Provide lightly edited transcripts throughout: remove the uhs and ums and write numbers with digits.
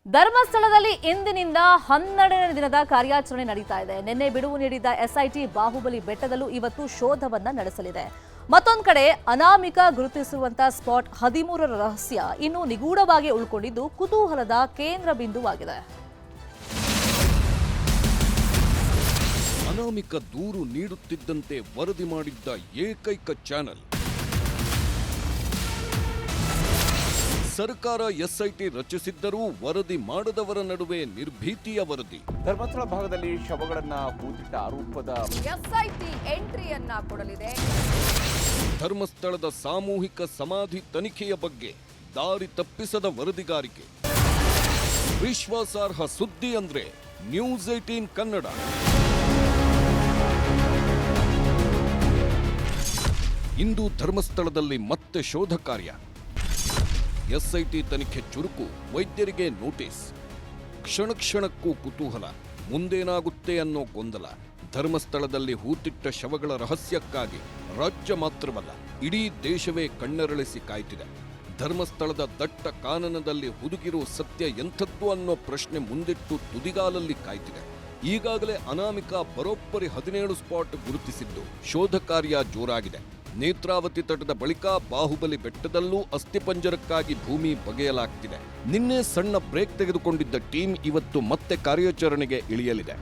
ಧರ್ಮಸ್ಥಳದಲ್ಲಿ ಇಂದಿನಿಂದ 12ನೇ ದಿನದ ಕಾರ್ಯಾಚರಣೆ ನಡೀತಾ ಇದೆ. ನಿನ್ನೆ ಬಿಡುವು ನೀಡಿದ್ದ ಎಸ್ಐಟಿ ಬಾಹುಬಲಿ ಬೆಟ್ಟದಲ್ಲೂ ಇವತ್ತು ಶೋಧವನ್ನ ನಡೆಸಲಿದೆ. ಮತ್ತೊಂದು ಕಡೆ ಅನಾಮಿಕ ಗುರುತಿಸಿರುವಂತಹ ಸ್ಪಾಟ್ 13ರ ರಹಸ್ಯ ಇನ್ನೂ ನಿಗೂಢವಾಗಿ ಉಳ್ಕೊಂಡಿದ್ದು ಕುತೂಹಲದ ಕೇಂದ್ರ ಬಿಂದುವಾಗಿದೆ. ಅನಾಮಿಕ ದೂರು ನೀಡುತ್ತಿದ್ದಂತೆ ವರದಿ ಮಾಡಿದ್ದ ಏಕೈಕ ಚಾನೆಲ್ ಸರ್ಕಾರ ಎಸ್ಐಟಿ ರಚಿಸಿದ್ದರೂ ವರದಿ ಮಾಡದವರ ನಡುವೆ ನಿರ್ಭೀತಿಯ ವರದಿ. ಧರ್ಮಸ್ಥಳ ಭಾಗದಲ್ಲಿ ಶವಗಳನ್ನ ಹೂತಿಟ್ಟ ಆರೋಪದ ಎಸ್ಐಟಿ ಎಂಟ್ರಿಯನ್ನ ಕೊಡಲಿದೆ. ಧರ್ಮಸ್ಥಳದ ಸಾಮೂಹಿಕ ಸಮಾಧಿ ತನಿಖೆಯ ಬಗ್ಗೆ ದಾರಿ ತಪ್ಪಿಸದ ವರದಿಗಾರಿಕೆ. ವಿಶ್ವಾಸಾರ್ಹ ಸುದ್ದಿ ಅಂದ್ರೆ ನ್ಯೂಸ್ 18 ಕನ್ನಡ. ಇಂದು ಧರ್ಮಸ್ಥಳದಲ್ಲಿ ಮತ್ತೆ ಶೋಧ ಕಾರ್ಯ. ಎಸ್ಐಟಿ ತನಿಖೆ ಚುರುಕು, ವೈದ್ಯರಿಗೆ ನೋಟಿಸ್. ಕ್ಷಣ ಕ್ಷಣಕ್ಕೂ ಕುತೂಹಲ, ಮುಂದೇನಾಗುತ್ತೆ ಅನ್ನೋ ಗೊಂದಲ. ಧರ್ಮಸ್ಥಳದಲ್ಲಿ ಹೂತಿಟ್ಟ ಶವಗಳ ರಹಸ್ಯಕ್ಕಾಗಿ ರಾಜ್ಯ ಮಾತ್ರವಲ್ಲ, ಇಡೀ ದೇಶವೇ ಕಣ್ಣರಳಿಸಿ ಕಾಯ್ತಿದೆ. ಧರ್ಮಸ್ಥಳದ ದಟ್ಟ ಕಾನನದಲ್ಲಿ ಹುದುಗಿರೋ ಸತ್ಯ ಎಂಥದ್ದು ಅನ್ನೋ ಪ್ರಶ್ನೆ ಮುಂದಿಟ್ಟು ತುದಿಗಾಲಲ್ಲಿ ಕಾಯ್ತಿದೆ. ಈಗಾಗಲೇ ಅನಾಮಿಕ ಬರೋಬ್ಬರಿ 17 ಸ್ಪಾಟ್ ಗುರುತಿಸಿದ್ದು ಶೋಧ ಕಾರ್ಯ ಜೋರಾಗಿದೆ. ನೇತ್ರಾವತಿ ತಟದ ಬಳಿಕ ಬಾಹುಬಲಿ ಬೆಟ್ಟದಲ್ಲೂ ಅಸ್ಥಿಪಂಜರಕ್ಕಾಗಿ ಭೂಮಿ ಬಗೆಯಲಾಗ್ತಿದೆ. ನಿನ್ನೆ ಸಣ್ಣ ಬ್ರೇಕ್ ತೆಗೆದುಕೊಂಡಿದ್ದ ಟೀಮ್ ಇವತ್ತು ಮತ್ತೆ ಕಾರ್ಯಾಚರಣೆಗೆ ಇಳಿಯಲಿದೆ.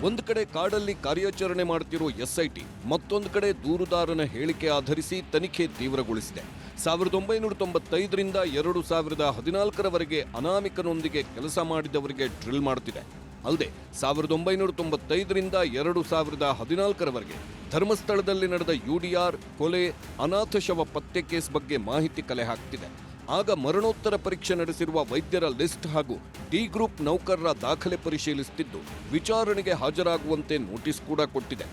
ಒಂದು ಕಡೆ ಕಾಡಲ್ಲಿ ಕಾರ್ಯಾಚರಣೆ ಮಾಡುತ್ತಿರೋ ಎಸ್ಐಟಿ, ಮತ್ತೊಂದು ಕಡೆ ದೂರುದಾರನ ಹೇಳಿಕೆ ಆಧರಿಸಿ ತನಿಖೆ ತೀವ್ರಗೊಳಿಸಿದೆ. 1995ರಿಂದ 2014ರವರೆಗೆ ಅನಾಮಿಕನೊಂದಿಗೆ ಕೆಲಸ ಮಾಡಿದವರಿಗೆ ಡ್ರಿಲ್ ಮಾಡುತ್ತಿದೆ. ಅಲ್ಲದೆ 1995ರಿಂದ 2014ರವರೆಗೆ ಧರ್ಮಸ್ಥಳದಲ್ಲಿ ನಡೆದ ಯುಡಿಆರ್ ಕೊಲೆ, ಅನಾಥ ಶವ ಪತ್ತೆ ಕೇಸ್ ಬಗ್ಗೆ ಮಾಹಿತಿ ಕಲೆ ಹಾಕ್ತಿದೆ. ಆಗ ಮರಣೋತ್ತರ ಪರೀಕ್ಷೆ ನಡೆಸಿರುವ ವೈದ್ಯರ ಲಿಸ್ಟ್ ಹಾಗೂ ಡಿ ಗ್ರೂಪ್ ನೌಕರರ ದಾಖಲೆ ಪರಿಶೀಲಿಸುತ್ತಿದ್ದು ವಿಚಾರಣೆಗೆ ಹಾಜರಾಗುವಂತೆ ನೋಟಿಸ್ ಕೂಡ ಕೊಟ್ಟಿದೆ.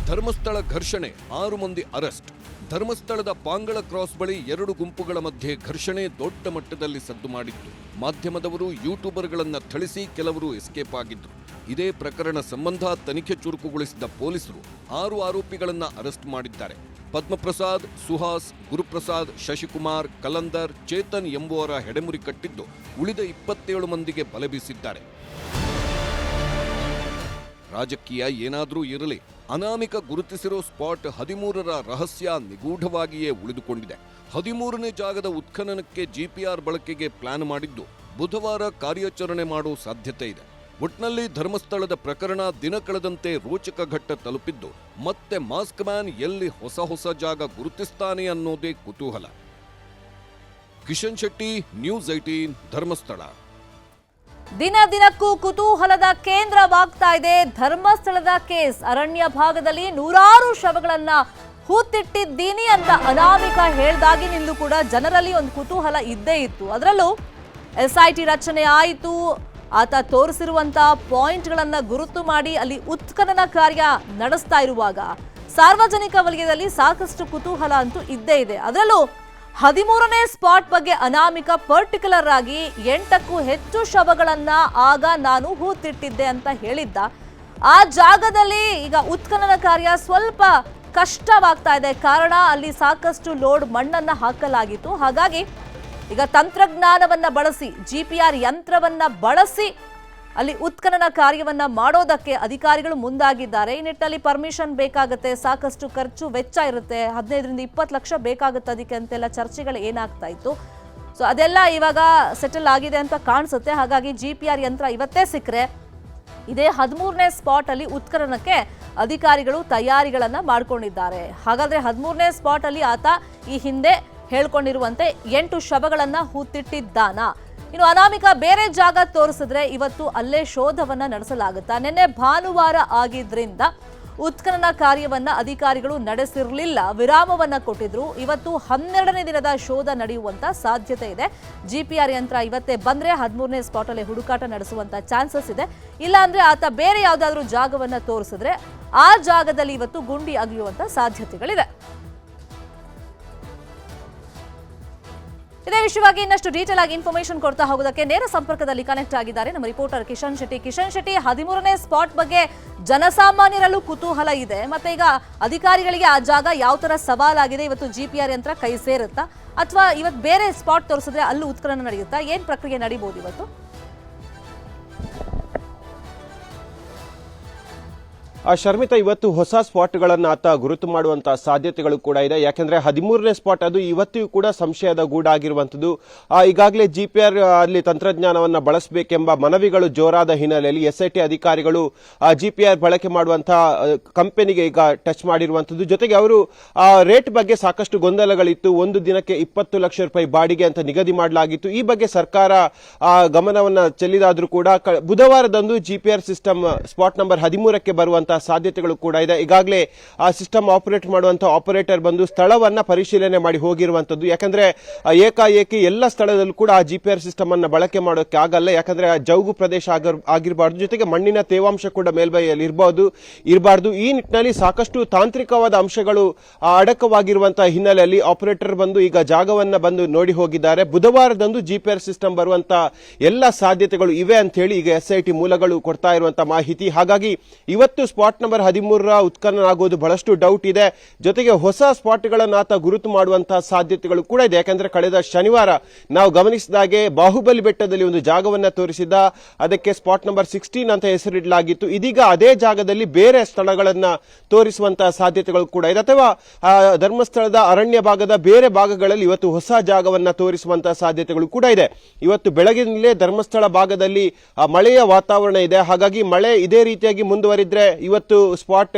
ಧರ್ಮಸ್ಥಳ ಘರ್ಷಣೆ, 6 ಮಂದಿ ಅರೆಸ್ಟ್. ಧರ್ಮಸ್ಥಳದ ಪಾಂಗಳ ಕ್ರಾಸ್ ಬಳಿ 2 ಗುಂಪುಗಳ ಮಧ್ಯೆ ಘರ್ಷಣೆ ದೊಡ್ಡ ಮಟ್ಟದಲ್ಲಿ ಸದ್ದು ಮಾಡಿತ್ತು. ಮಾಧ್ಯಮದವರು ಯೂಟ್ಯೂಬರ್ಗಳನ್ನ ಥಳಿಸಿ ಕೆಲವರು ಎಸ್ಕೇಪ್ ಆಗಿದ್ರು. ಇದೇ ಪ್ರಕರಣ ಸಂಬಂಧ ತನಿಖೆ ಚುರುಕುಗೊಳಿಸಿದ ಪೊಲೀಸರು 6 ಆರೋಪಿಗಳನ್ನ ಅರೆಸ್ಟ್ ಮಾಡಿದ್ದಾರೆ. ಪದ್ಮಪ್ರಸಾದ್, ಸುಹಾಸ್, ಗುರುಪ್ರಸಾದ್, ಶಶಿಕುಮಾರ್, ಕಲಂದರ್, ಚೇತನ್ ಎಂಬುವರ ಹೆಡೆಮುರಿ ಕಟ್ಟಿದ್ದು ಉಳಿದ 27 ಮಂದಿಗೆ ಬಲೆ ಬೀಸಿದ್ದಾರೆ. ರಾಜಕೀಯ ಏನಾದರೂ ಇರಲಿ, ಅನಾಮಿಕ ಗುರುತಿಸಿರೋ ಸ್ಪಾಟ್ 13ರ ರಹಸ್ಯ ನಿಗೂಢವಾಗಿಯೇ ಉಳಿದುಕೊಂಡಿದೆ. 13ನೇ ಜಾಗದ ಉತ್ಖನನಕ್ಕೆ ಜಿಪಿಆರ್ ಬಳಕೆಗೆ ಪ್ಲಾನ್ ಮಾಡಿದ್ದು ಬುಧವಾರ ಕಾರ್ಯಾಚರಣೆ ಮಾಡೋ ಸಾಧ್ಯತೆ ಇದೆ. ಒಟ್ನಲ್ಲಿ ಧರ್ಮಸ್ಥಳದ ಪ್ರಕರಣ ದಿನ ಕಳೆದಂತೆ ರೋಚಕ ಘಟ್ಟ ತಲುಪಿದ್ದು ಮತ್ತೆ ಮಾಸ್ಕ್ ಮ್ಯಾನ್ ಎಲ್ಲಿ ಹೊಸ ಜಾಗ ಗುರುತಿಸ್ತಾನೆ ಅನ್ನೋದೇ ಕುತೂಹಲ. ಕಿಶನ್ ಶೆಟ್ಟಿ, ನ್ಯೂಸ್ 18, ಧರ್ಮಸ್ಥಳ. ದಿನಕ್ಕೂ ಕುತೂಹಲದ ಕೇಂದ್ರವಾಗ್ತಾ ಇದೆ ಧರ್ಮಸ್ಥಳದ ಕೇಸ್. ಅರಣ್ಯ ಭಾಗದಲ್ಲಿ 100 ಶವಗಳನ್ನ ಹೂತಿಟ್ಟಿದ್ದೀನಿ ಅಂತ ಅನಾಮಿಕ ಹೇಳ್ದಾಗಿನಿಂದ ಕೂಡ ಜನರಲ್ಲಿ ಒಂದು ಕುತೂಹಲ ಇದ್ದೇ ಇತ್ತು. ಅದರಲ್ಲೂ ಎಸ್ಐಟಿ ರಚನೆ ಆಯಿತು, ಆತ ತೋರಿಸಿರುವಂತಹ ಪಾಯಿಂಟ್ಗಳನ್ನ ಗುರುತು ಮಾಡಿ ಅಲ್ಲಿ ಉತ್ಖನನ ಕಾರ್ಯ ನಡೆಸ್ತಾ ಇರುವಾಗ ಸಾರ್ವಜನಿಕ ವಲಯದಲ್ಲಿ ಸಾಕಷ್ಟು ಕುತೂಹಲ ಅಂತೂ ಇದ್ದೇ ಇದೆ. ಅದರಲ್ಲೂ 13ನೇ ಸ್ಪಾಟ್ ಬಗ್ಗೆ ಅನಾಮಿಕ ಪರ್ಟಿಕ್ಯುಲರ್ ಆಗಿ 8ಕ್ಕೂ ಹೆಚ್ಚು ಶವಗಳನ್ನ ಆಗ ನಾನು ಹೂತಿಟ್ಟಿದ್ದೆ ಅಂತ ಹೇಳಿದ್ದ. ಆ ಜಾಗದಲ್ಲಿ ಈಗ ಉತ್ಖನನ ಕಾರ್ಯ ಸ್ವಲ್ಪ ಕಷ್ಟವಾಗ್ತಾ ಇದೆ. ಕಾರಣ ಅಲ್ಲಿ ಸಾಕಷ್ಟು ಲೋಡ್ ಮಣ್ಣನ್ನ ಹಾಕಲಾಗಿತ್ತು. ಹಾಗಾಗಿ ಈಗ ತಂತ್ರಜ್ಞಾನವನ್ನ ಬಳಸಿ, ಜಿಪಿಆರ್ ಯಂತ್ರವನ್ನ ಬಳಸಿ ಅಲ್ಲಿ ಉತ್ಖನನ ಕಾರ್ಯವನ್ನ ಮಾಡೋದಕ್ಕೆ ಅಧಿಕಾರಿಗಳು ಮುಂದಾಗಿದ್ದಾರೆ. ಈ ನಿಟ್ಟಿನಲ್ಲಿ ಪರ್ಮಿಷನ್ ಬೇಕಾಗುತ್ತೆ, ಸಾಕಷ್ಟು ಖರ್ಚು ವೆಚ್ಚ ಇರುತ್ತೆ, 15ರಿಂದ 20 ಲಕ್ಷ ಬೇಕಾಗುತ್ತೆ ಅದಕ್ಕೆ ಅಂತೆಲ್ಲ ಚರ್ಚೆಗಳು ಏನಾಗ್ತಾ ಇತ್ತು. ಸೊ ಅದೆಲ್ಲ ಇವಾಗ ಸೆಟಲ್ ಆಗಿದೆ ಅಂತ ಕಾಣಿಸುತ್ತೆ. ಹಾಗಾಗಿ ಜಿಪಿಆರ್ ಯಂತ್ರ ಇವತ್ತೇ ಸಿಕ್ಕರೆ ಇದೇ 13ನೇ ಸ್ಪಾಟ್ ಅಲ್ಲಿ ಉತ್ಖನನಕ್ಕೆ ಅಧಿಕಾರಿಗಳು ತಯಾರಿಗಳನ್ನ ಮಾಡ್ಕೊಂಡಿದ್ದಾರೆ. ಹಾಗಾದ್ರೆ 13ನೇ ಸ್ಪಾಟ್ ಅಲ್ಲಿ ಆತ ಈ ಹಿಂದೆ ಹೇಳ್ಕೊಂಡಿರುವಂತೆ 8 ಶವಗಳನ್ನ ಹೂತಿಟ್ಟಿದ್ದಾನ. ಇನ್ನು ಅನಾಮಿಕ ಬೇರೆ ಜಾಗ ತೋರಿಸಿದ್ರೆ ಇವತ್ತು ಅಲ್ಲೇ ಶೋಧವನ್ನ ನಡೆಸಲಾಗುತ್ತಾ. ನಿನ್ನೆ ಭಾನುವಾರ ಆಗಿದ್ರಿಂದ ಉತ್ಖನನ ಕಾರ್ಯವನ್ನ ಅಧಿಕಾರಿಗಳು ನಡೆಸಿರಲಿಲ್ಲ, ವಿರಾಮವನ್ನ ಕೊಟ್ಟಿದ್ರು. ಇವತ್ತು 12ನೇ ದಿನದ ಶೋಧ ನಡೆಯುವಂತ ಸಾಧ್ಯತೆ ಇದೆ. ಜಿಪಿಆರ್ ಯಂತ್ರ ಇವತ್ತೇ ಬಂದ್ರೆ 13ನೇ ಸ್ಪಾಟ್ ಅಲ್ಲಿ ಹುಡುಕಾಟ ನಡೆಸುವಂತ ಚಾನ್ಸಸ್ ಇದೆ. ಇಲ್ಲ ಅಂದ್ರೆ ಆತ ಬೇರೆ ಯಾವ್ದಾದ್ರು ಜಾಗವನ್ನ ತೋರಿಸಿದ್ರೆ ಆ ಜಾಗದಲ್ಲಿ ಇವತ್ತು ಗುಂಡಿ ಅಗಿಯುವಂತ ಸಾಧ್ಯತೆಗಳಿದೆ. ಇದೇ ವಿಷಯವಾಗಿ ಇನ್ನಷ್ಟು ಡೀಟೇಲ್ ಆಗಿ ಇನ್ಫಾರ್ಮೇಶನ್ ಕೊಡ್ತಾ ಹೋಗೋದಕ್ಕೆ ನೇರ ಸಂಪರ್ಕದಲ್ಲಿ ಕನೆಕ್ಟ್ ಆಗಿದ್ದಾರೆ ನಮ್ಮ ರಿಪೋರ್ಟರ್ ಕಿಶನ್ ಶೆಟ್ಟಿ. 13ನೇ ಸ್ಪಾಟ್ ಬಗ್ಗೆ ಜನಸಾಮಾನ್ಯರಲ್ಲೂ ಕುತೂಹಲ ಇದೆ. ಮತ್ತೆ ಈಗ ಅಧಿಕಾರಿಗಳಿಗೆ ಆ ಜಾಗ ಯಾವ ತರ ಸವಾಲಾಗಿದೆ, ಇವತ್ತು ಜಿಪಿಆರ್ ಯಂತ್ರ ಕೈ ಸೇರುತ್ತಾ ಅಥವಾ ಇವತ್ತು ಬೇರೆ ಸ್ಪಾಟ್ ತೋರಿಸಿದ್ರೆ ಅಲ್ಲೂ ಉತ್ಖನನ ನಡೆಯುತ್ತಾ? ಏನ್ ಪ್ರಕ್ರಿಯೆ ನಡೀಬಹುದು ಇವತ್ತು? ಶರ್ಮಿತಾ, ಇವತ್ತು ಹೊಸ ಸ್ಪಾಟ್ಗಳನ್ನು ಆತ ಗುರುತು ಮಾಡುವಂತಹ ಸಾಧ್ಯತೆಗಳು ಕೂಡ ಇದೆ. ಯಾಕೆಂದ್ರೆ 13ನೇ ಸ್ಪಾಟ್ ಅದು ಇವತ್ತಿಗೂ ಕೂಡ ಸಂಶಯದ ಗೂಡಾಗಿರುವಂತದ್ದು. ಈಗಾಗಲೇ GPR ಅಲ್ಲಿ ತಂತ್ರಜ್ಞಾನವನ್ನ ಬಳಸಬೇಕೆಂಬ ಮನವಿಗಳು ಜೋರಾದ ಹಿನ್ನೆಲೆಯಲ್ಲಿ SIT ಅಧಿಕಾರಿಗಳು GPR ಬಳಕೆ ಮಾಡುವಂತಹ ಕಂಪನಿಗೆ ಈಗ ಟಚ್ ಮಾಡಿರುವಂತದ್ದು. ಜೊತೆಗೆ ಅವರು ರೇಟ್ ಬಗ್ಗೆ ಸಾಕಷ್ಟು ಗೊಂದಲಗಳಿತ್ತು. ಒಂದು ದಿನಕ್ಕೆ 20 ಲಕ್ಷ ರೂಪಾಯಿ ಬಾಡಿಗೆ ಅಂತ ನಿಗದಿ ಮಾಡಲಾಗಿತ್ತು. ಈ ಬಗ್ಗೆ ಸರ್ಕಾರ ಗಮನವನ್ನ ಚೆಲ್ಲಿದಾದ್ರೂ ಕೂಡ ಬುಧವಾರದಂದು GPR ಸಿಸ್ಟಮ್ ಸ್ಪಾಟ್ ನಂಬರ್ 13ಕ್ಕೆ ಬರುವಂತಹ ಸಾಧ್ಯತೆಗಳು ಕೂಡ ಇದೆ. ಈಗಾಗಲೇ ಆ ಸಿಸ್ಟಮ್ ಆಪರೇಟ್ ಮಾಡುವಂತಹ ಆಪರೇಟರ್ ಬಂದು ಸ್ಥಳವನ್ನ ಪರಿಶೀಲನೆ ಮಾಡಿ ಹೋಗಿರುವಂತದ್ದು. ಯಾಕಂದ್ರೆ ಏಕಾಏಕಿ ಎಲ್ಲ ಸ್ಥಳದಲ್ಲೂ ಕೂಡ ಆ GPR ಸಿಸ್ಟಮ್ ಅನ್ನ ಬಳಕೆ ಮಾಡೋಕೆ ಆಗಲ್ಲ. ಯಾಕಂದ್ರೆ ಜೌಗು ಪ್ರದೇಶ ಆಗಿರಬಾರ್ದು, ಜೊತೆಗೆ ಮಣ್ಣಿನ ತೇವಾಂಶ ಕೂಡ ಮೇಲ್ಮೈಯಲ್ಲಿ ಇರಬಾರ್ದು. ಈ ನಿಟ್ಟಿನಲ್ಲಿ ಸಾಕಷ್ಟು ತಾಂತ್ರಿಕವಾದ ಅಂಶಗಳು ಅಡಕವಾಗಿರುವಂತಹ ಹಿನ್ನೆಲೆಯಲ್ಲಿ ಆಪರೇಟರ್ ಬಂದು ಈಗ ಜಾಗವನ್ನ ಬಂದು ನೋಡಿ ಹೋಗಿದ್ದಾರೆ. ಬುಧವಾರದಂದು GPR ಸಿಸ್ಟಮ್ ಬರುವಂತಹ ಎಲ್ಲ ಸಾಧ್ಯತೆಗಳು ಇವೆ ಅಂತ ಹೇಳಿ ಈಗ SIT ಮೂಲಗಳು ಕೊಡ್ತಾ ಇರುವಂತಹ ಮಾಹಿತಿ. ಹಾಗಾಗಿ ಇವತ್ತು ಸ್ಪಾಟ್ ನಂಬರ್ 13ರ ಉತ್ಖನನ ಆಗೋದು ಬಹಳಷ್ಟು ಡೌಟ್ ಇದೆ. ಜೊತೆಗೆ ಹೊಸ ಸ್ಪಾಟ್ಗಳನ್ನು ಆತ ಗುರುತು ಮಾಡುವಂತಹ ಸಾಧ್ಯತೆಗಳು ಕೂಡ ಇದೆ. ಯಾಕಂದ್ರೆ ಕಳೆದ ಶನಿವಾರ ನಾವು ಗಮನಿಸಿದಾಗೆ ಬಾಹುಬಲಿ ಬೆಟ್ಟದಲ್ಲಿ ಒಂದು ಜಾಗವನ್ನ ತೋರಿಸಿದ್ದ, ಅದಕ್ಕೆ ಸ್ಪಾಟ್ ನಂಬರ್ 16 ಅಂತ ಹೆಸರಿಡಲಾಗಿತ್ತು. ಇದೀಗ ಅದೇ ಜಾಗದಲ್ಲಿ ಬೇರೆ ಸ್ಥಳಗಳನ್ನ ತೋರಿಸುವಂತಹ ಸಾಧ್ಯತೆಗಳು ಕೂಡ ಇದೆ. ಅಥವಾ ಧರ್ಮಸ್ಥಳದ ಅರಣ್ಯ ಭಾಗದ ಬೇರೆ ಭಾಗಗಳಲ್ಲಿ ಇವತ್ತು ಹೊಸ ಜಾಗವನ್ನ ತೋರಿಸುವಂತಹ ಸಾಧ್ಯತೆಗಳು ಕೂಡ ಇದೆ. ಇವತ್ತು ಬೆಳಗಿನಲ್ಲೇ ಧರ್ಮಸ್ಥಳ ಭಾಗದಲ್ಲಿ ಮಳೆಯ ವಾತಾವರಣ ಇದೆ. ಹಾಗಾಗಿ ಮಳೆ ಇದೇ ರೀತಿಯಾಗಿ ಮುಂದುವರಿದ್ರೆ ಇವತ್ತು ಸ್ಪಾಟ್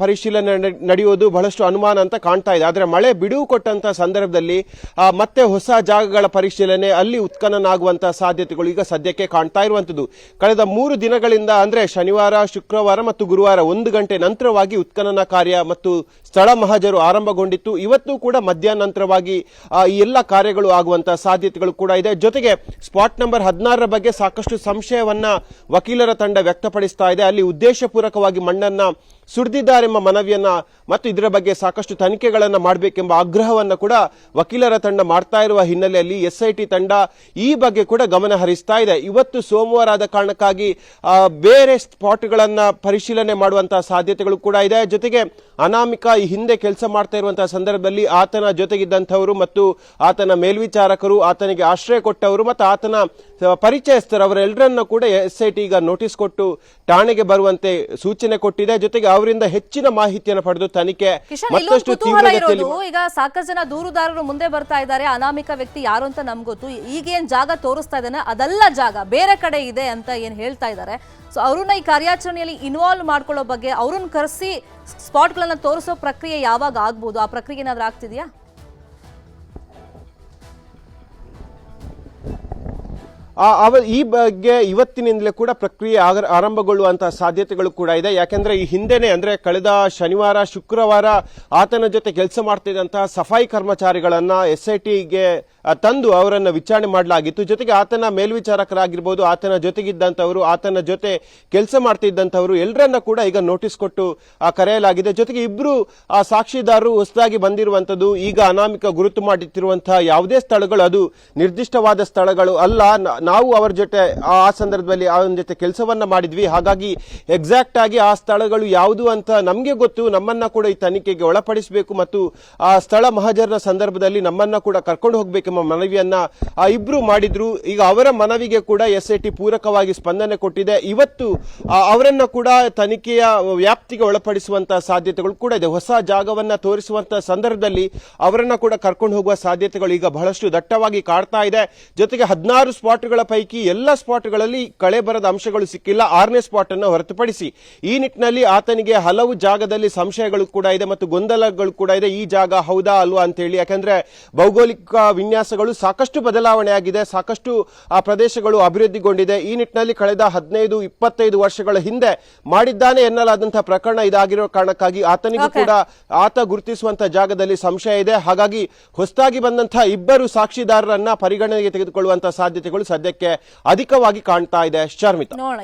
ಪರಿಶೀಲನೆ ನಡೆಯುವುದು ಬಹಳಷ್ಟು ಅನುಮಾನ ಅಂತ ಕಾಣ್ತಾ ಇದೆ. ಆದರೆ ಮಳೆ ಬಿಡುವು ಕೊಟ್ಟಂತಹ ಸಂದರ್ಭದಲ್ಲಿ ಮತ್ತೆ ಹೊಸ ಜಾಗಗಳ ಪರಿಶೀಲನೆ, ಅಲ್ಲಿ ಉತ್ಖನನ ಆಗುವಂತಹ ಸಾಧ್ಯತೆಗಳು ಈಗ ಸದ್ಯಕ್ಕೆ ಕಾಣ್ತಾ ಇರುವಂತದ್ದು. ಕಳೆದ 3 ದಿನಗಳಿಂದ ಅಂದ್ರೆ ಶನಿವಾರ, ಶುಕ್ರವಾರ ಮತ್ತು ಗುರುವಾರ 1 ಗಂಟೆ ನಂತರವಾಗಿ ಉತ್ಖನನ ಕಾರ್ಯ ಮತ್ತು ಸ್ಥಳ ಮಹಜರು ಆರಂಭಗೊಂಡಿತ್ತು. ಇವತ್ತು ಕೂಡ ಮಧ್ಯಾಹ್ನ ನಂತರವಾಗಿ ಈ ಎಲ್ಲ ಕಾರ್ಯಗಳು ಆಗುವಂತಹ ಸಾಧ್ಯತೆಗಳು ಕೂಡ ಇದೆ. ಜೊತೆಗೆ ಸ್ಪಾಟ್ ನಂಬರ್ 16ರ ಬಗ್ಗೆ ಸಾಕಷ್ಟು ಸಂಶಯವನ್ನ ವಕೀಲರ ತಂಡ ವ್ಯಕ್ತಪಡಿಸ್ತಾ ಇದೆ. ಅಲ್ಲಿ ಉದ್ದೇಶಪೂರ್ವಕವಾಗಿ ಮಣ್ಣನ್ನ ಸುರಿದಿದ್ದಾರೆಂಬ ಮನವಿಯನ್ನ ಮತ್ತು ಇದರ ಬಗ್ಗೆ ಸಾಕಷ್ಟು ತನಿಖೆಗಳನ್ನು ಮಾಡಬೇಕೆಂಬ ಆಗ್ರಹವನ್ನ ಕೂಡ ವಕೀಲರ ತಂಡ ಮಾಡ್ತಾ ಇರುವ ಹಿನ್ನೆಲೆಯಲ್ಲಿ SIT ತಂಡ ಈ ಬಗ್ಗೆ ಕೂಡ ಗಮನ ಹರಿಸ್ತಾ ಇದೆ. ಇವತ್ತು ಸೋಮವಾರ ಆದ ಕಾರಣಕ್ಕಾಗಿ ಬೇರೆ ಸ್ಪಾಟ್ಗಳನ್ನ ಪರಿಶೀಲನೆ ಮಾಡುವಂತಹ ಸಾಧ್ಯತೆಗಳು ಕೂಡ ಇದೆ. ಜೊತೆಗೆ ಅನಾಮಿಕ ಈ ಹಿಂದೆ ಕೆಲಸ ಮಾಡ್ತಾ ಇರುವಂತಹ ಸಂದರ್ಭದಲ್ಲಿ ಆತನ ಜೊತೆಗಿದ್ದಂಥವರು ಮತ್ತು ಆತನ ಮೇಲ್ವಿಚಾರಕರು, ಆತನಿಗೆ ಆಶ್ರಯ ಕೊಟ್ಟವರು ಮತ್ತು ಆತನ ಪರಿಚಯಸ್ಥರು ಅವರೆಲ್ಲರನ್ನ ಕೂಡ SIT ಈಗ ನೋಟಿಸ್ ಕೊಟ್ಟು ಠಾಣೆಗೆ ಬರುವಂತೆ ಸೂಚನೆ ಕೊಟ್ಟಿದೆ. ಜೊತೆಗೆ ಅವರಿಂದ ಹೆಚ್ಚಿನ ಮಾಹಿತಿಯನ್ನು ಪಡೆದು ತನಿಖೆ ಮತ್ತಷ್ಟು ತೀವ್ರಗತಿಯಲ್ಲಿ. ಈಗ ಸಾಕಷ್ಟು ಜನ ದೂರುದಾರರು ಮುಂದೆ ಬರ್ತಾ ಇದ್ದಾರೆ. ಅನಾಮಿಕ ವ್ಯಕ್ತಿ ಯಾರು ಅಂತ ನಮ್ಗೆ ಗೊತ್ತು, ಈಗೇನ್ ಜಾಗ ತೋರಿಸ್ತಾ ಇದ್ದಾನೆ ಅದೆಲ್ಲ ಜಾಗ ಬೇರೆ ಕಡೆ ಇದೆ ಅಂತ ಏನ್ ಹೇಳ್ತಾ ಇದ್ದಾರೆ. ಸೊ ಅವ್ರನ್ನ ಈ ಕಾರ್ಯಾಚರಣೆಯಲ್ಲಿ ಇನ್ವಾಲ್ವ್ ಮಾಡ್ಕೊಳ್ಳೋ ಬಗ್ಗೆ, ಅವ್ರನ್ನ ಕರೆಸಿ ಸ್ಪಾಟ್ಗಳನ್ನ ತೋರಿಸೋ ಪ್ರಕ್ರಿಯೆ ಯಾವಾಗ ಆಗ್ಬೋದು? ಆ ಪ್ರಕ್ರಿಯೆ ಏನಾದ್ರೂ ಆಗ್ತಿದೆಯಾ? ಈ ಬಗ್ಗೆ ಇವತ್ತಿನಿಂದಲೇ ಕೂಡ ಪ್ರಕ್ರಿಯೆ ಆರಂಭಗೊಳ್ಳುವಂತಹ ಸಾಧ್ಯತೆಗಳು ಕೂಡ ಇದೆ. ಯಾಕೆಂದ್ರೆ ಈ ಹಿಂದೆನೆ ಅಂದ್ರೆ ಕಳೆದ ಶನಿವಾರ, ಶುಕ್ರವಾರ ಆತನ ಜೊತೆ ಕೆಲಸ ಮಾಡ್ತಿದ್ದಂತಹ ಸಫಾಯಿ ಕರ್ಮಚಾರಿಗಳನ್ನ SITಗೆ ತಂದು ಅವರನ್ನು ವಿಚಾರಣೆ ಮಾಡಲಾಗಿತ್ತು. ಜೊತೆಗೆ ಆತನ ಮೇಲ್ವಿಚಾರಕರಾಗಿರ್ಬೋದು, ಆತನ ಜೊತೆಗಿದ್ದಂಥವರು, ಆತನ ಜೊತೆ ಕೆಲಸ ಮಾಡ್ತಿದ್ದಂಥವರು ಎಲ್ಲರನ್ನ ಕೂಡ ಈಗ ನೋಟಿಸ್ ಕೊಟ್ಟು ಕರೆಯಲಾಗಿದೆ. ಜೊತೆಗೆ ಇಬ್ರು ಸಾಕ್ಷಿದಾರರು ಹೊಸದಾಗಿ ಬಂದಿರುವಂತದ್ದು. ಈಗ ಅನಾಮಿಕ ಗುರುತು ಮಾಡುತ್ತಿರುವಂತಹ ಯಾವುದೇ ಸ್ಥಳಗಳು ಅದು ನಿರ್ದಿಷ್ಟವಾದ ಸ್ಥಳಗಳು ಅಲ್ಲ. ನಾವು ಅವರ ಜೊತೆ ಆ ಸಂದರ್ಭದಲ್ಲಿ ಅವನ ಜೊತೆ ಕೆಲಸವನ್ನ ಮಾಡಿದ್ವಿ. ಹಾಗಾಗಿ ಎಕ್ಸಾಕ್ಟ್ ಆಗಿ ಆ ಸ್ಥಳಗಳು ಯಾವುದು ಅಂತ ನಮಗೆ ಗೊತ್ತು. ನಮ್ಮನ್ನ ಕೂಡ ಈ ತನಿಖೆಗೆ ಒಳಪಡಿಸಬೇಕು ಮತ್ತು ಆ ಸ್ಥಳ ಮಹಜರ್ನ ಸಂದರ್ಭದಲ್ಲಿ ನಮ್ಮನ್ನ ಕೂಡ ಕರ್ಕೊಂಡು ಹೋಗಬೇಕೆಂಬ ಮನವಿಯನ್ನ ಇಬ್ರು ಮಾಡಿದ್ರು. ಈಗ ಅವರ ಮನವಿಗೆ ಕೂಡ SIT ಪೂರಕವಾಗಿ ಸ್ಪಂದನೆ ಕೊಟ್ಟಿದೆ. ಇವತ್ತು ಅವರನ್ನ ಕೂಡ ತನಿಖೆಯ ವ್ಯಾಪ್ತಿಗೆ ಒಳಪಡಿಸುವಂತಹ ಸಾಧ್ಯತೆಗಳು ಕೂಡ ಇದೆ. ಹೊಸ ಜಾಗವನ್ನ ತೋರಿಸುವಂತಹ ಸಂದರ್ಭದಲ್ಲಿ ಅವರನ್ನ ಕೂಡ ಕರ್ಕೊಂಡು ಹೋಗುವ ಸಾಧ್ಯತೆಗಳು ಈಗ ಬಹಳಷ್ಟು ದಟ್ಟವಾಗಿ ಕಾಡ್ತಾ ಇದೆ. ಜೊತೆಗೆ 16 ಸ್ಪಾಟ್ಗಳ ಪೈಕಿ ಎಲ್ಲ ಸ್ಪಾಟ್ಗಳಲ್ಲಿ ಕಳೆ ಬರದ ಅಂಶಗಳು ಸಿಕ್ಕಿಲ್ಲ, 6ನೇ ಸ್ಪಾಟ್ ಅನ್ನು ಹೊರತುಪಡಿಸಿ. ಈ ನಿಟ್ಟಿನಲ್ಲಿ ಆತನಿಗೆ ಹಲವು ಜಾಗದಲ್ಲಿ ಸಂಶಯಗಳು ಕೂಡ ಇದೆ ಮತ್ತು ಗೊಂದಲಗಳು ಕೂಡ ಇದೆ. ಈ ಜಾಗ ಹೌದಾ ಅಲ್ವಾ ಅಂತ ಹೇಳಿ. ಯಾಕಂದ್ರೆ ಭೌಗೋಳಿಕ ವಿನ್ಯಾಸಗಳು ಸಾಕಷ್ಟು ಬದಲಾವಣೆ ಆಗಿದೆ, ಸಾಕಷ್ಟು ಆ ಪ್ರದೇಶಗಳು ಅಭಿವೃದ್ಧಿಗೊಂಡಿದೆ. ಈ ನಿಟ್ಟಿನಲ್ಲಿ ಕಳೆದ 15-25 ವರ್ಷಗಳ ಹಿಂದೆ ಮಾಡಿದ್ದಾನೆ ಎನ್ನಲಾದಂತಹ ಪ್ರಕರಣ ಇದಾಗಿರೋ ಕಾರಣಕ್ಕಾಗಿ ಆತನಿಗೂ ಕೂಡ ಆತ ಗುರುತಿಸುವಂತಹ ಜಾಗದಲ್ಲಿ ಸಂಶಯ ಇದೆ. ಹಾಗಾಗಿ ಹೊಸದಾಗಿ ಬಂದಂತಹ ಇಬ್ಬರು ಸಾಕ್ಷಿದಾರರನ್ನ ಪರಿಗಣನೆಗೆ ತೆಗೆದುಕೊಳ್ಳುವಂತಹ ಸಾಧ್ಯತೆಗಳು ಸದ್ಯಕ್ಕೆ ಅಧಿಕವಾಗಿ ಕಾಣ್ತಾ ಇದೆ. ಶರ್ಮಿತಾ, ನೋಡೋಣ.